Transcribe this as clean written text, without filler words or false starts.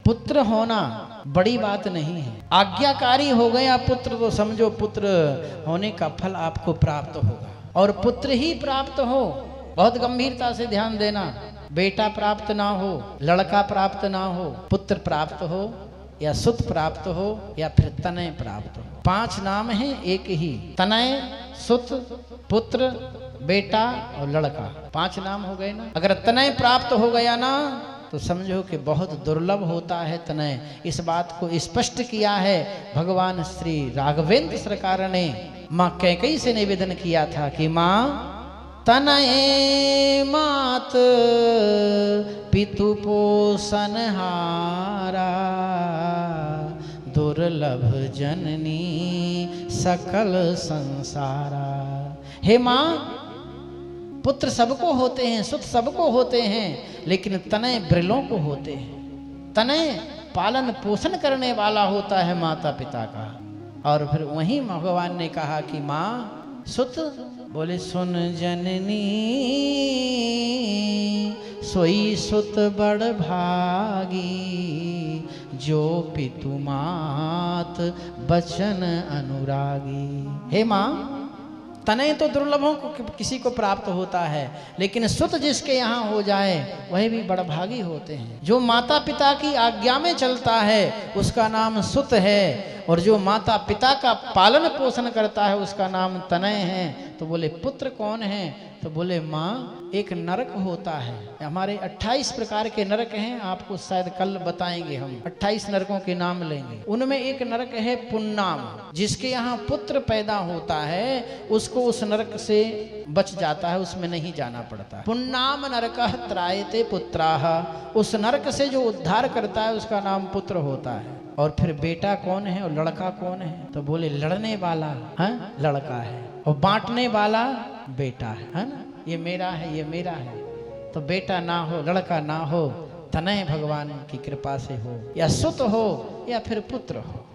पुत्र होना बड़ी बात नहीं है। आज्ञाकारी हो गया पुत्र तो समझो पुत्र होने का फल आपको प्राप्त होगा। और पुत्र ही प्राप्त हो, बहुत गंभीरता से ध्यान देना। बेटा प्राप्त ना हो, लड़का प्राप्त ना हो, पुत्र प्राप्त हो या सुत प्राप्त हो या फिर तनय प्राप्त हो। 5 नाम हैं एक ही, तनय, सुत, पुत्र, बेटा और लड़का। 5 नाम हो गए ना। अगर तनय प्राप्त हो गया ना तो समझो कि बहुत दुर्लभ होता है तनय। इस बात को स्पष्ट किया है भगवान श्री राघवेंद्र सरकार ने माँ कैकेयी से निवेदन किया था कि माँ तनय मात पितु पोषण हारा, दुर्लभ जननी सकल संसारा। हे माँ, पुत्र सबको होते हैं, सुत सबको होते हैं, लेकिन तनय ब्रिलों को होते हैं। तनय पालन पोषण करने वाला होता है माता पिता का। और फिर वहीं भगवान ने कहा कि माँ सुत, बोले सुन जननी सोई सुत बड़ भागी, जो पितु मात बचन अनुरागी। हे माँ, तनय तो दुर्लभों को किसी को प्राप्त होता है, लेकिन सुत जिसके यहाँ हो जाए वह भी बड़भागी होते हैं। जो माता पिता की आज्ञा में चलता है उसका नाम सुत है, और जो माता पिता का पालन पोषण करता है उसका नाम तनय है। तो बोले पुत्र कौन है? तो बोले माँ एक नरक होता है। हमारे 28 प्रकार के नरक हैं, आपको शायद कल बताएंगे हम। 28 नरकों के नाम लेंगे। उनमें एक नरक है पुन्नाम, जिसके यहाँ पुत्र पैदा होता है उसको उस नरक से बच जाता है, उसमें नहीं जाना पड़ता। पुन्नाम नरकः त्रायते पुत्राः, उस नरक से जो उद्धार करता है उसका नाम पुत्र होता है। और फिर बेटा कौन है और लड़का कौन है? तो बोले लड़ने वाला है लड़का है, और बांटने वाला बेटा है ना। ये मेरा है, ये मेरा है। तो बेटा ना हो, लड़का ना हो, तनय भगवान की कृपा से हो, या सुत हो या फिर पुत्र हो।